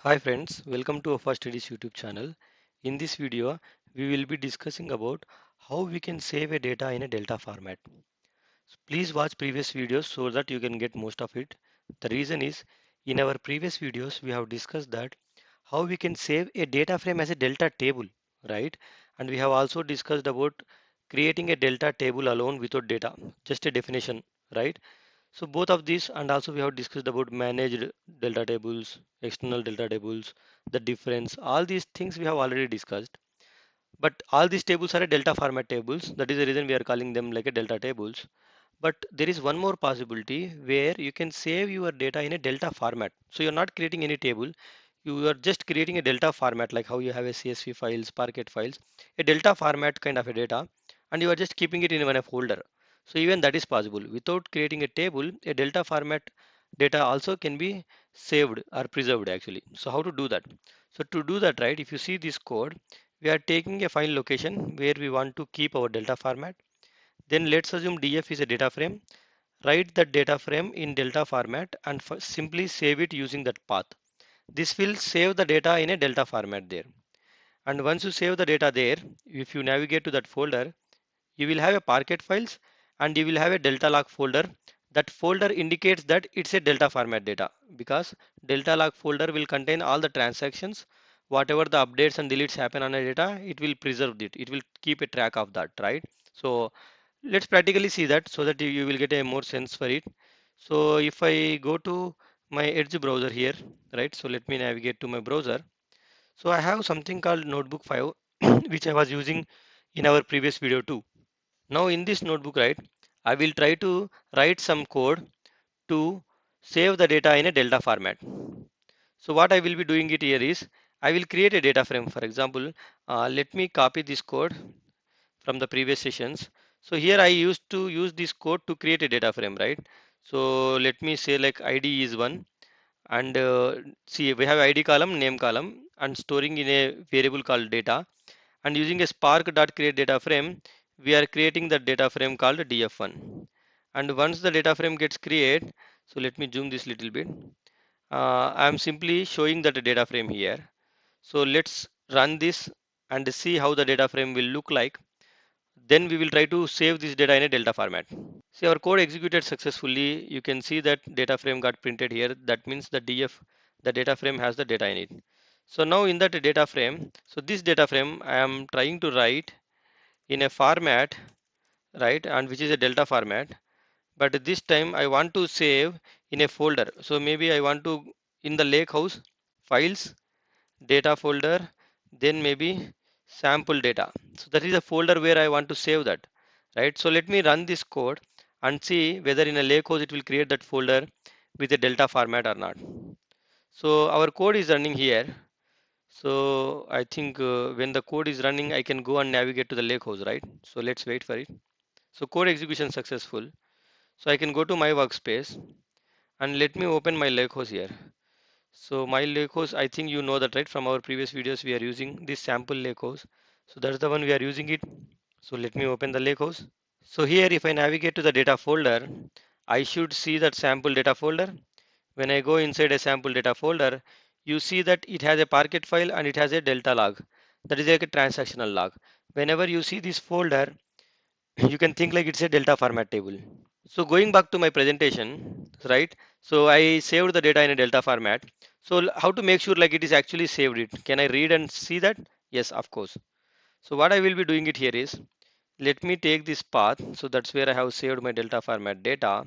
Hi friends, welcome to WafaStudies YouTube channel. In this video, we will be discussing about how we can save a data in a Delta format. Please watch previous videos so that you can get most of it. The reason is, in our previous videos, we have discussed that how we can save a data frame as a Delta table, right? And we have also discussed about creating a Delta table alone without data, just a definition, right? So both of these, and also we have discussed about managed delta tables, external delta tables, the difference, all these things we have already discussed. But all these tables are a delta format tables. That is the reason we are calling them like a delta tables. But there is one more possibility where you can save your data in a delta format. So you're not creating any table. You are just creating a delta format like how you have a CSV files, Parquet files, a delta format kind of a data, and you are just keeping it in a folder. So even that is possible. Without creating a table, a delta format data also can be saved or preserved actually. So how to do that? So to do that, right, if you see this code, we are taking a file location where we want to keep our delta format. Then let's assume df is a data frame. Write that data frame in delta format and simply save it using that path. This will save the data in a delta format there. And once you save the data there, if you navigate to that folder, you will have a Parquet files and you will have a delta log folder. That folder indicates that it's a delta format data because delta log folder will contain all the transactions. Whatever the updates and deletes happen on a data, it will preserve it. It will keep a track of that, right? So let's practically see that so that you will get a more sense for it. So if I go to my Edge browser here, right? So let me navigate to my browser. So I have something called Notebook 5, which I was using in our previous video too. Now in this notebook, right, I will try to write some code to save the data in a delta format. So what I will be doing it here is I will create a data frame. For example, let me copy this code from the previous sessions. So here I used to use this code to create a data frame, right? So let me say like ID is one, and see we have ID column, name column, and storing in a variable called data, and using a spark.create data frame, we are creating the data frame called df1. And once the data frame gets created, so let me zoom this little bit. I am simply showing that data frame here. So let's run this and see how the data frame will look like. Then we will try to save this data in a delta format. See, our code executed successfully. You can see that data frame got printed here. That means the data frame has the data in it. So now in that data frame, so this data frame I am trying to write in a format, right, and which is a delta format. But this time I want to save in a folder. So maybe I want to in the lakehouse files data folder, then maybe sample data. So that is a folder where I want to save that, right? So let me run this code and see whether in a lakehouse it will create that folder with a delta format or not. So our code is running here. So I think when the code is running, I can go and navigate to the lakehouse, right? So let's wait for it. So code execution successful. So I can go to my workspace and let me open my lakehouse here. So my lakehouse, I think you know that, right? From our previous videos, we are using this sample lakehouse. So that's the one we are using it. So let me open the lakehouse. So here, if I navigate to the data folder, I should see that sample data folder. When I go inside a sample data folder, you see that it has a Parquet file and it has a delta log. That is like a transactional log. Whenever you see this folder, you can think like it's a delta format table. So going back to my presentation, right? So I saved the data in a delta format. So how to make sure like it is actually saved it? Can I read and see that? Yes, of course. So what I will be doing it here is, let me take this path. So that's where I have saved my delta format data,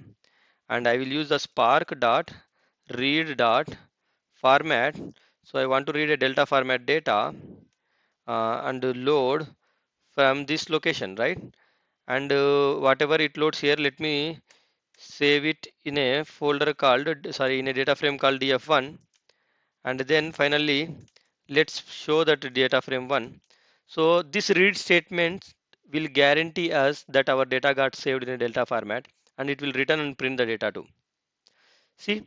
and I will use the spark dot read dot format. So I want to read a delta format data and load from this location, right? And whatever it loads here, let me save it in a folder called, sorry, in a data frame called df1. And then finally, let's show that data frame 1. So this read statement will guarantee us that our data got saved in a delta format, and it will return and print the data too. See,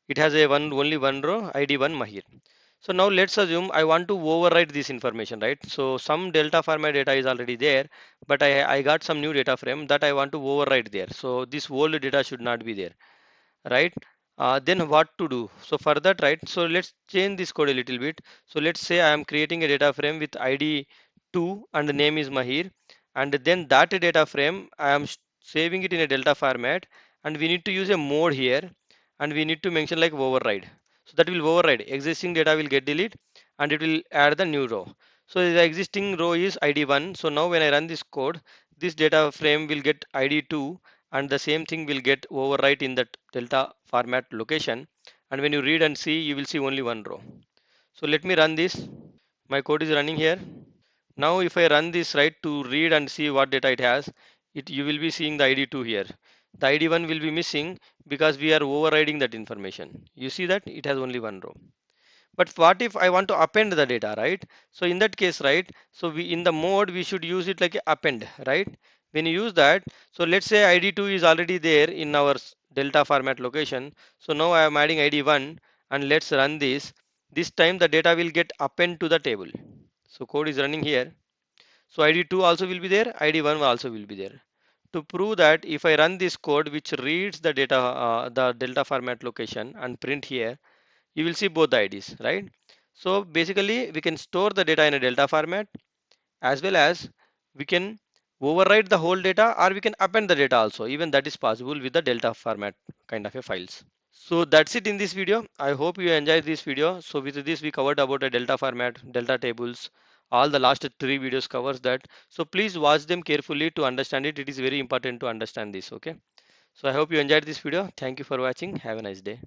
it has a only one row, ID1 Mahir. So now let's assume I want to overwrite this information, right? So some delta format data is already there, but I got some new data frame that I want to overwrite there. So this old data should not be there, right? Then what to do? So for that, right, so let's change this code a little bit. So let's say I am creating a data frame with id 2 and the name is Mahir, and then that data frame I am saving it in a delta format, and we need to use a mode here, and we need to mention like override. So that will override existing data will get delete, and it will add the new row. So the existing row is id1. So now when I run this code, this data frame will get id2, and the same thing will get overwrite in that delta format location, and when you read and see, you will see only one row. So let me run this. My code is running here. Now if I run this, right, to read and see what data it has, it you will be seeing the id2 here. The id1 will be missing because we are overriding that information. You see that it has only one row. But what if I want to append the data, right? So in that case, right, so we in the mode we should use it like a append, right? When you use that, so let's say id2 is already there in our delta format location. So now I am adding id1, and let's run this. This time the data will get append to the table. So code is running here. So id2 also will be there, id1 also will be there. To prove that, if I run this code which reads the data, the delta format location and print here, you will see both the IDs, right? So basically we can store the data in a delta format, as well as we can overwrite the whole data, or we can append the data also. Even that is possible with the delta format kind of a files. So that's it in this video. I hope you enjoyed this video. So with this we covered about a delta format, delta tables. All the last three videos covers that. So please watch them carefully to understand it. It is very important to understand this. Okay. So I hope you enjoyed this video. Thank you for watching. Have a nice day.